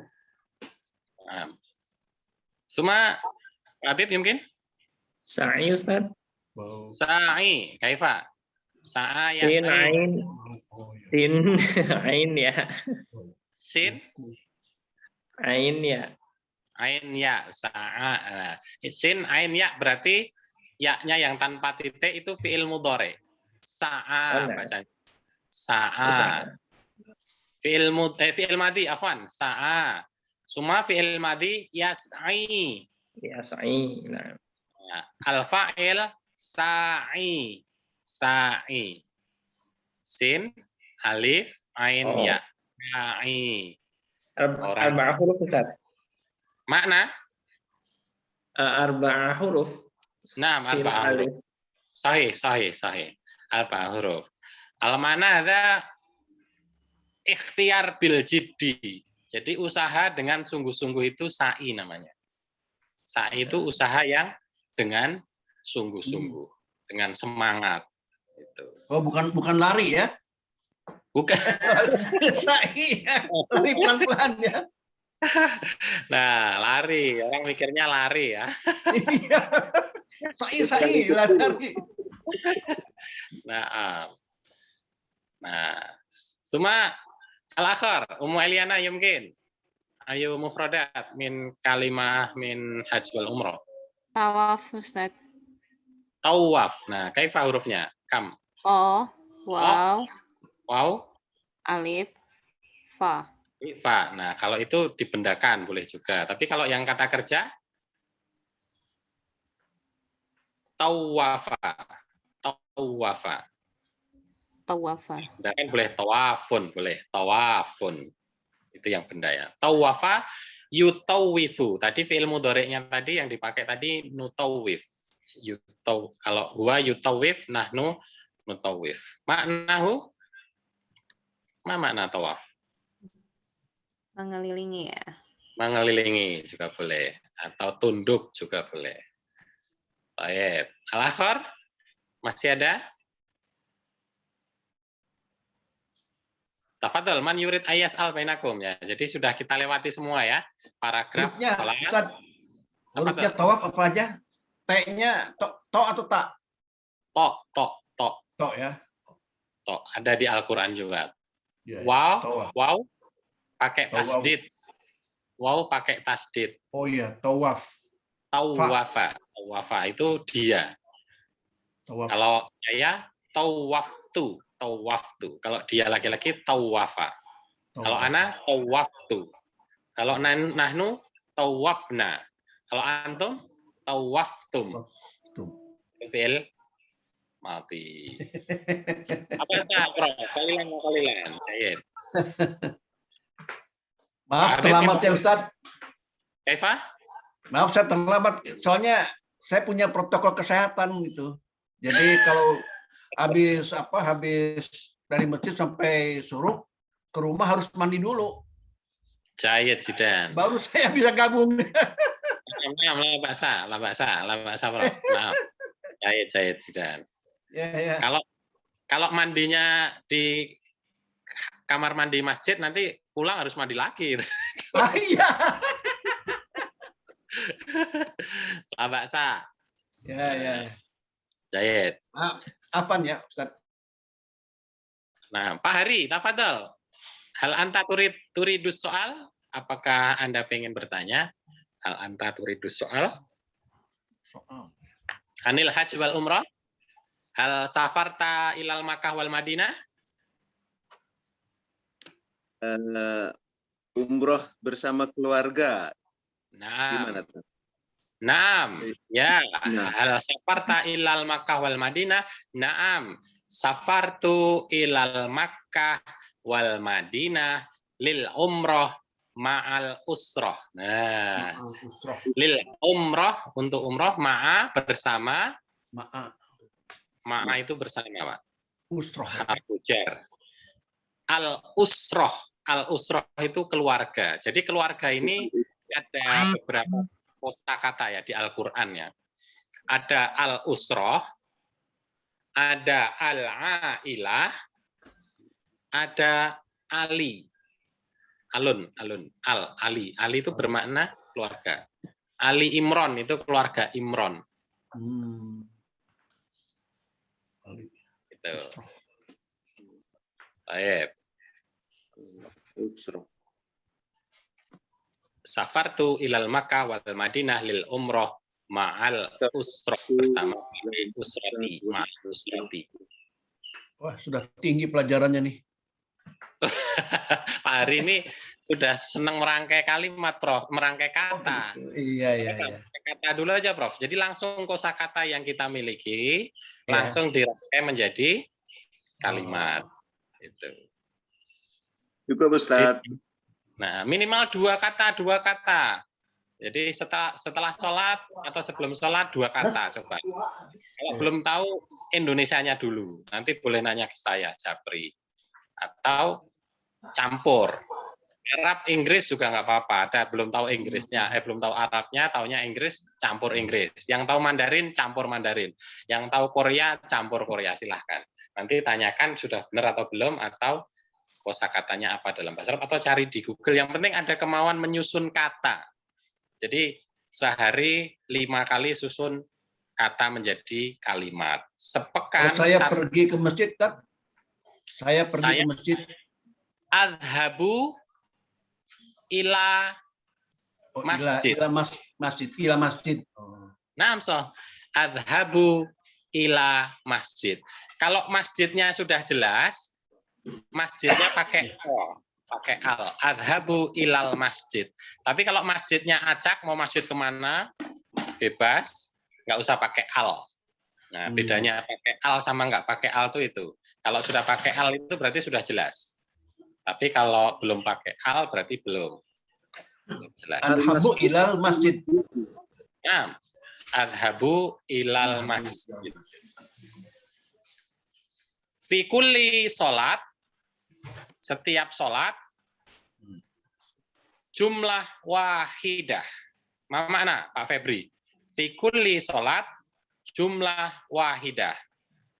S1: Suma, Pak Habib mungkin?
S3: Sa'i Ustaz.
S7: Wow.
S1: Sa'i, kaifa? Sa'a
S3: Sin
S1: yas'i.
S3: ain. Sin ain ya.
S1: Sin,
S3: Ain ya.
S1: ain ya, sa'a. Nah, sin, ain ya berarti ya-nya yang tanpa titik itu fi'il mudhari. Sa'a
S3: Oh, nah.
S1: bacanya. Sa'a. Fi'il madi, afwan. Sa'a. Suma fi'il madi yas'i.
S3: Ya sa'i. Nah.
S1: Al-fa'il sa'i. Sa'i. Sin, alif, ain
S3: Oh.
S1: ya. Sa'i.
S3: Arba'ah huruf Ustaz.
S1: Makna?
S3: Arba'ah huruf.
S1: Nah,
S3: Sin,
S1: arba'ah
S3: alif.
S1: Sahih. Arba'ah huruf. Al-mana ada ikhtiar bil jiddi. Jadi usaha dengan sungguh-sungguh itu sa'i namanya. Sa'i itu usaha yang dengan sungguh-sungguh, dengan semangat. Gitu.
S7: Oh, bukan lari ya?
S1: Bukan.
S7: Sa'i ya. Lari pelan-pelan ya.
S1: Nah, lari. Orang mikirnya lari ya.
S7: Iya. Sa'i, lari.
S1: Nah, Suma al-akhar, Ummu Eliana yumkin. Ayo mufradat min kalimah min hajj wal umrah.
S6: Tawaf, Ustaz.
S1: Tawaf. Nah, kaifa hurufnya? Kam.
S6: O, waw,
S1: Waw,
S6: alif, fa.
S1: fa. Nah, kalau itu dibendakan boleh juga. Tapi kalau yang kata kerja tawafa. Tawafa.
S6: Tawafa.
S1: Bendakan boleh tawafun, boleh tawafun. Itu yang benda ya. Tawafa yutawifu. Tadi fi'il mudhari'nya tadi yang dipakai tadi nutawif. Kalau huwa yutawif, nahnu nutawif. Maknahu? Ma makna tawaf?
S6: Mengelilingi ya.
S1: Mengelilingi juga boleh. Atau tunduk juga boleh. Baik. Al-akhar? Masih ada? Tafadhol, man yurid ayas al bainakum ya. Jadi sudah kita lewati semua ya. Paragraf
S7: Hurufnya,
S1: salat.
S7: Ustaz, hurufnya tawaf apa aja? T-nya to atau tak?
S1: To
S7: ya.
S1: To. Ada di Al-Qur'an juga.
S7: Ya,
S1: Wow, wow pakai
S7: Tawaf.
S1: tasdid. Wow pakai tasdid.
S7: Oh iya, tawaf.
S1: Tawafa. Tawafa itu dia.
S7: Tawaf.
S1: Kalau saya tawaftu. Kalau dia laki-laki tawafa. Kalau ana tawaftu. Kalau nahnu tawafna. Kalau antum tawaftum. Fi'il mati. Apa sah, Prof? Kalilan. Baik.
S7: Maaf terlambat ya Ustadz.
S1: Kaifa?
S7: Maaf saya terlambat. Soalnya saya punya protokol kesehatan gitu. Jadi kalau habis dari masjid sampai suruh ke rumah harus mandi dulu.
S1: Jayet Jidan.
S7: Baru saya bisa gabung.
S1: La bahasa, Prof. Maaf. Jayet Jidan.
S7: Ya.
S1: Kalau mandinya di kamar mandi masjid nanti pulang harus mandi lagi.
S7: Ah, iya.
S1: La bahasa.
S7: Ya.
S1: Jayet.
S7: Apa ya Ustaz?
S1: Nah, Pak Hari, tafadhol. Hal anta turidus soal? Apakah Anda pengen bertanya? Hal anta turidus soal?
S7: Soal.
S1: Anil hajj wal umrah? Hal safarta ilal Makkah wal Madinah?
S2: Umroh bersama keluarga.
S1: Nah,
S2: Gimana tuh?
S1: Naam, ya.
S2: Nah.
S1: Hal safarta ilal Makkah wal Madinah? Naam. Safartu ilal Makkah wal Madinah lil umroh ma'al usroh. Nah, lil umroh untuk umroh ma'a bersama. Ma'a itu bersama, Pak.
S7: Usroh.
S1: Harfu jar. Al usroh itu keluarga. Jadi keluarga ini ada beberapa kosakata ya di Al-Qur'an ya. Ada al-usroh, ada al-ailah, ada ali. Ali itu bermakna keluarga. Ali Imron itu keluarga Imron. Gitu. Baik. Safartu ilal Makkah wal Madinah lil umroh ma'al usroh bersama usrati ma'al usrati.
S7: Wah, sudah tinggi pelajarannya nih.
S1: Pak Hari ini sudah senang merangkai kalimat, Prof, merangkai kata.
S7: Iya.
S1: Kata dulu aja, Prof. Jadi langsung kosakata yang kita miliki langsung dirangkai menjadi kalimat. Itu.
S2: Juga Ustaz.
S1: Nah, minimal dua kata. Jadi setelah sholat atau sebelum sholat 2 kata coba. Kalau belum tahu Indonesianya dulu, nanti boleh nanya ke saya, Japri. Atau campur. Arab Inggris juga nggak apa-apa. Ada belum tahu Inggrisnya, belum tahu Arabnya, taunya Inggris, campur Inggris. Yang tahu Mandarin, campur Mandarin. Yang tahu Korea, campur Korea. Silahkan. Nanti tanyakan sudah benar atau belum, atau kosakatanya apa dalam bahasa Arab, atau cari di Google. Yang penting ada kemauan menyusun kata. Jadi sehari 5 kali susun kata menjadi kalimat. Sepekan.
S7: Kalau saya pergi ke masjid, Kak. Saya pergi ke masjid.
S1: Adhabu ila masjid.
S7: Ila masjid.
S1: Nah, so adhabu ila masjid. Kalau masjidnya sudah jelas, masjidnya pakai al. Adhabu ilal masjid. Tapi kalau masjidnya acak, mau masjid kemana, bebas, nggak usah pakai al. Nah, bedanya pakai al sama nggak pakai al itu. Kalau sudah pakai al itu berarti sudah jelas. Tapi kalau belum pakai al berarti belum jelas.
S7: Adhabu ilal masjid.
S1: Nah, adhabu ilal masjid. Fi kulli sholat, setiap sholat, jumlah wahidah. Mana Pak Febri? Fi kulli sholat, jumlah wahidah.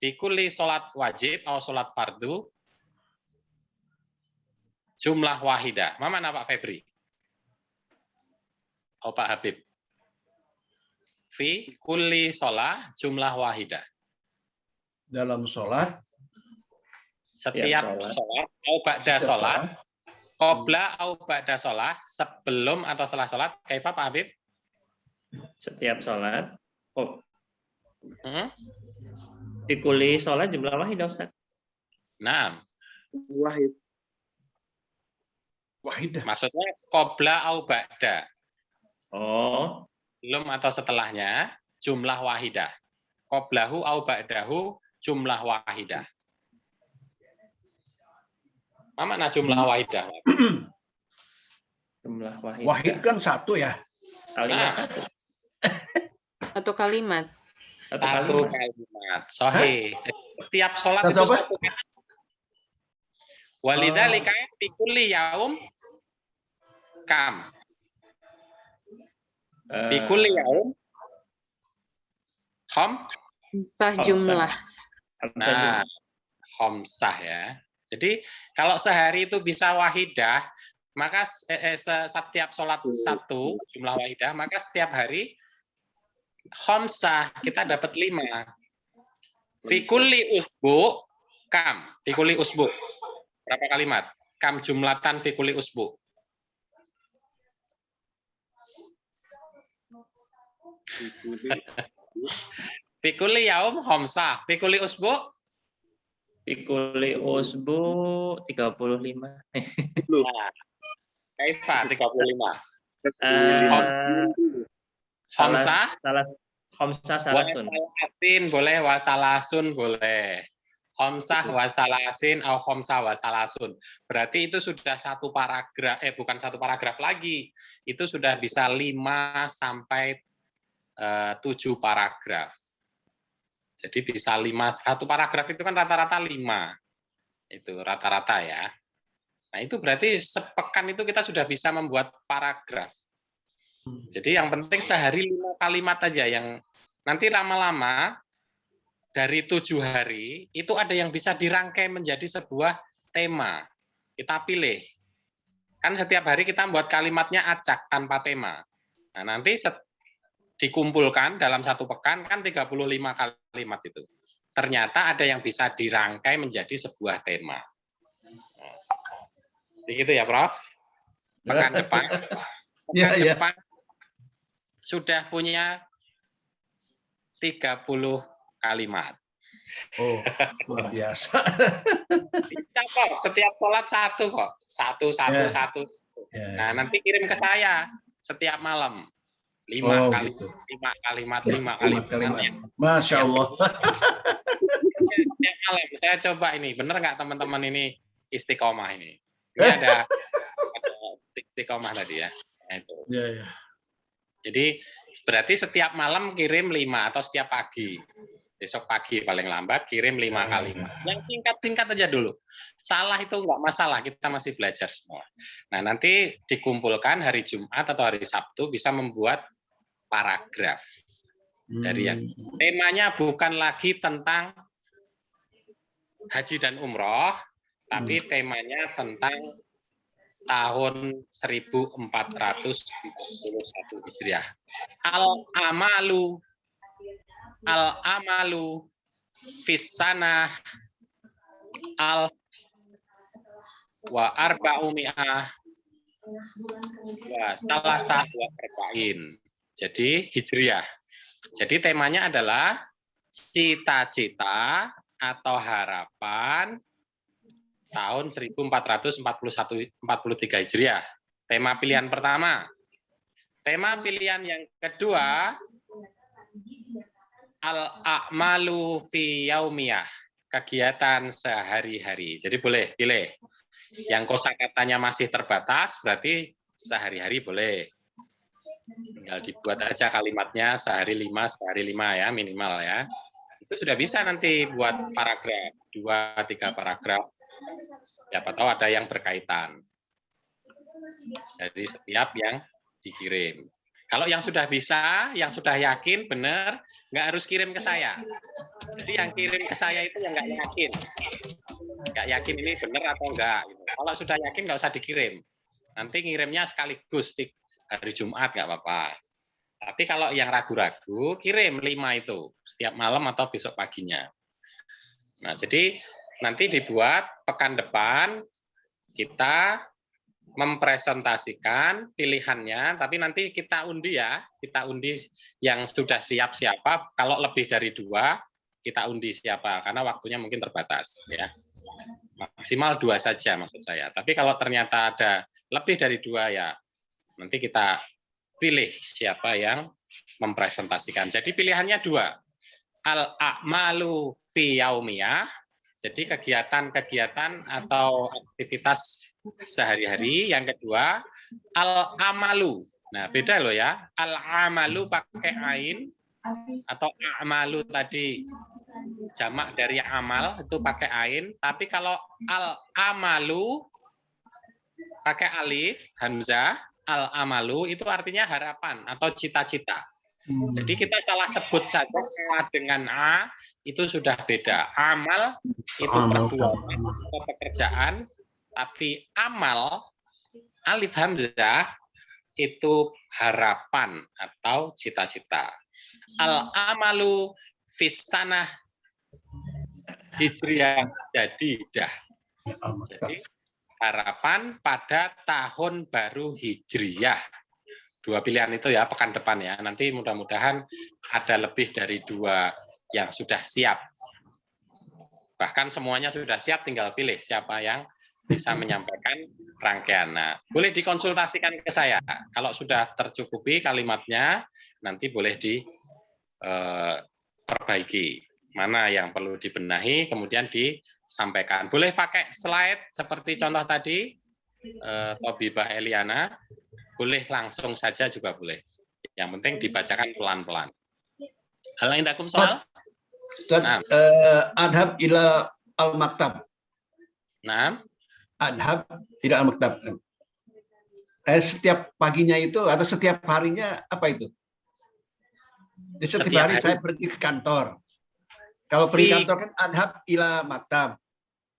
S1: Fi kulli sholat wajib atau sholat fardu, jumlah wahidah. Mana Pak Febri? Oh Pak Habib. Fi kulli sholat, jumlah wahidah.
S7: Dalam sholat.
S1: Setiap sholat, au ba'da sholat, qobla au ba'da sholat, sebelum atau setelah sholat, kaifa Pak Habib?
S3: Setiap sholat, Fikuli sholat jumlah wahidah Ustaz.
S1: Nah,
S2: Wahid.
S7: Wahidah.
S1: maksudnya qabla au ba'da.
S3: Oh,
S1: Belum atau setelahnya jumlah wahidah. Qablahu au ba'dahu jumlah wahidah. Apa makna jumlah wahidah?
S3: jumlah wahidah.
S7: Wahid kan satu ya.
S3: Kalimat
S1: Nah.
S3: satu.
S6: Atau kalimat.
S1: Satu kalimat. Sahih. Jadi, setiap sholat
S7: Satu
S1: itu
S7: apa?
S1: satu kalimat. Walidzalika fi kulli yaum kam. Fi kulli yaum kham.
S6: Sah jumlah.
S1: Nah, khamsah ya. Jadi kalau sehari itu bisa wahidah, maka setiap sholat satu jumlah wahidah, maka setiap hari khamsah kita dapat 5. Fikuli usbu kam. Fikuli usbu. Berapa kalimat? Kam jumlatan fikuli usbu. Fikuli yaum khamsah. Fikuli usbu.
S3: Fikuli usbu 35.
S1: Kaifa 35.
S3: Khamsah
S1: Khamsah.
S3: salasun.
S1: Wasalasin boleh, wasalasun boleh. Khamsah wasalasin atau khamsah wasalasun. Berarti itu sudah satu paragraf, bukan satu paragraf lagi. Itu sudah bisa 5 sampai 7 paragraf. Jadi bisa 5, satu paragraf itu kan rata-rata 5. Itu rata-rata ya. Nah itu berarti sepekan itu kita sudah bisa membuat paragraf. Jadi yang penting sehari 5 kalimat aja, yang nanti lama-lama dari 7 hari itu ada yang bisa dirangkai menjadi sebuah tema. Kita pilih. Kan setiap hari kita membuat kalimatnya acak tanpa tema. Nah, nanti dikumpulkan dalam satu pekan kan 35 kalimat itu. Ternyata ada yang bisa dirangkai menjadi sebuah tema. Begitu ya, Prof. Pekan depan.
S7: Ya,
S1: Pekan
S7: ya.
S1: depan sudah punya 30 kalimat.
S7: Oh, luar biasa.
S1: Bisa kok, setiap sholat satu kok. Satu.
S7: Ya.
S1: Nah, nanti kirim ke saya setiap malam. 5
S7: Oh,
S1: kalimat,
S7: gitu.
S1: 5 kalimat.
S7: Kalimat. Masya Allah.
S1: Setiap malam saya coba ini, bener nggak teman-teman ini istiqomah ini? Ini ada istiqomah tadi ya. Nah, itu.
S7: Ya, ya.
S1: Jadi berarti setiap malam kirim 5 atau setiap pagi. Besok pagi paling lambat kirim 5 kalimat. Yang singkat-singkat aja dulu. Salah itu nggak masalah, kita masih belajar semua. Nah, nanti dikumpulkan hari Jumat atau hari Sabtu bisa membuat paragraf. Dari yang temanya bukan lagi tentang haji dan umroh, tapi temanya tentang tahun 1491 Hijriah. Al-amalu fissanah wa arba'umi'ah wa salasah wa arba'in. Jadi Hijriah. Jadi temanya adalah cita-cita atau harapan tahun 1443 Hijriah. Tema pilihan pertama. Tema pilihan yang kedua, al-a'malu fi yaumiyah, kegiatan sehari-hari. Jadi boleh pilih. Yang kosakatanya masih terbatas, berarti sehari-hari boleh. Tinggal dibuat aja kalimatnya sehari 5 ya, minimal ya. Itu sudah bisa nanti buat paragraf, 2-3 paragraf. Siapa tahu ada yang berkaitan dari setiap yang dikirim. Kalau yang sudah bisa, yang sudah yakin benar, nggak harus kirim ke saya. Jadi yang kirim ke saya itu yang nggak yakin ini benar atau enggak. Kalau sudah yakin nggak usah dikirim. Nanti ngirimnya sekaligus hari Jumat nggak apa-apa. Tapi kalau yang ragu-ragu, kirim 5 itu setiap malam atau besok paginya. Nah, jadi nanti dibuat pekan depan kita mempresentasikan pilihannya, tapi nanti kita undi ya, kita undi yang sudah siap siapa. Kalau lebih dari 2, kita undi siapa, karena waktunya mungkin terbatas ya. Maksimal 2 saja maksud saya. Tapi kalau ternyata ada lebih dari 2 ya, nanti kita pilih siapa yang mempresentasikan. Jadi pilihannya 2. Al-a'malu fi yaumiyah. Jadi kegiatan-kegiatan atau aktivitas sehari-hari. Yang kedua, al-amalu. Nah, beda loh ya. Al-amalu pakai ain atau amalu tadi jamak dari amal itu pakai ain, tapi kalau al-amalu pakai alif hamzah, al-amalu itu artinya harapan atau cita-cita. Jadi kita salah sebut saja dengan a itu sudah beda. Amal itu perbuatan atau pekerjaan, tapi amal alif hamzah itu harapan atau cita-cita. Al-amalu fis sanah hijriyah jadidah. Jadi harapan pada tahun baru hijriyah. 2 pilihan itu ya pekan depan ya. Nanti mudah-mudahan ada lebih dari 2 yang sudah siap. Bahkan semuanya sudah siap, tinggal pilih siapa yang bisa menyampaikan rangkaian. Nah, boleh dikonsultasikan ke saya. Kalau sudah tercukupi kalimatnya, nanti boleh diperbaiki. Mana yang perlu dibenahi, kemudian disampaikan. Boleh pakai slide seperti contoh tadi, Tobibah Eliana. Boleh langsung saja juga boleh. Yang penting dibacakan pelan-pelan. Hal yang indakum soal?
S7: Nah. Adhab ila al-maktab.
S1: Nah.
S7: Adhab ila al-maktab. Setiap paginya itu atau setiap harinya apa itu? Di setiap hari saya pergi ke kantor. Kalau pergi ke kantor kan adhab ila maktab.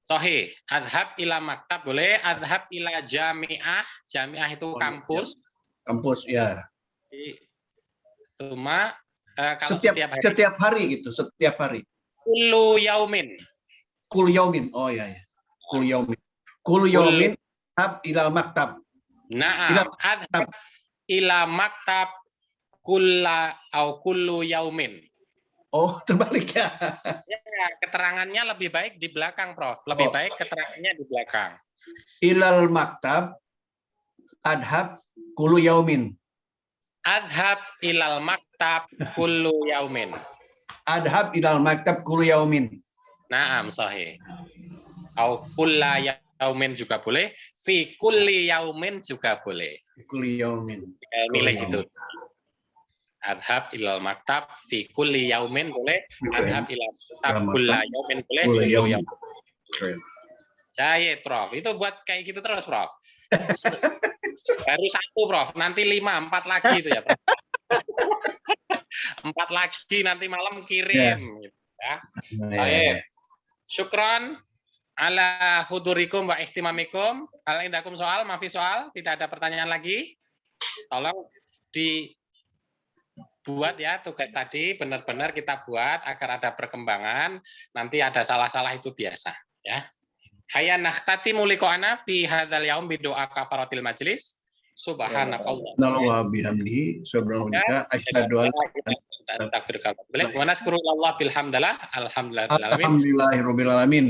S1: Sahih, adhab ila maktab boleh, adhab ila jami'ah, jami'ah itu kampus.
S7: Kampus ya.
S1: Cuma kalau setiap
S7: hari gitu, setiap hari.
S1: Kullu yaumin.
S7: Kul yaumin. Oh ya ya. Kul yaumin. Kul yaumin adhab ila maktab.
S1: Na'am, adhab ila maktab kullu yaumin.
S7: Oh, terbalik ya.
S1: Ya, keterangannya lebih baik di belakang, Prof. Lebih baik keterangannya di belakang.
S7: Ilal maktab adhab kullu yaumin.
S1: Adhab ilal maktab kullu yaumin.
S7: Adhab ilal maktab kullu yaumin.
S1: Naam, sahih. Au kulla yaumin juga boleh. Fi kulli yaumin juga boleh.
S7: Kulli yaumin.
S1: Milih itu. Adhab ilal maktab fi kulli yaumin boleh, adhab ilal maktab kulla yaumin boleh, kullu yaumin. Saya, Prof. Itu buat kayak gitu terus, Prof. Baru 1, Prof. Nanti 5, 4 lagi itu ya, Prof. 4 lagi nanti malam kirim. Gitu, ya. Baik. Syukron ala hudurikum wa ihtimamikum. Hal indakum soal, maafi soal. Tidak ada pertanyaan lagi. Tolong buat ya tugas tadi, benar-benar kita buat agar ada perkembangan. Nanti ada salah-salah itu biasa ya. Hayya nahtatimu liqa'ana fi hadzal yaum bi doa kafaratil majlis. Subhanakallah.
S7: Wa bihamdi subhanaka asyhadu an la ilaha
S1: wa naskurullah bilhamdallah alhamdulillahirabbil alamin.
S7: Alhamdulillahirabbil alamin.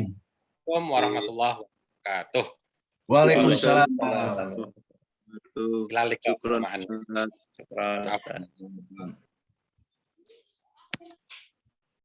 S1: Assalamualaikum warahmatullahi wabarakatuh.
S7: Waalaikumsalam.
S2: Syukran.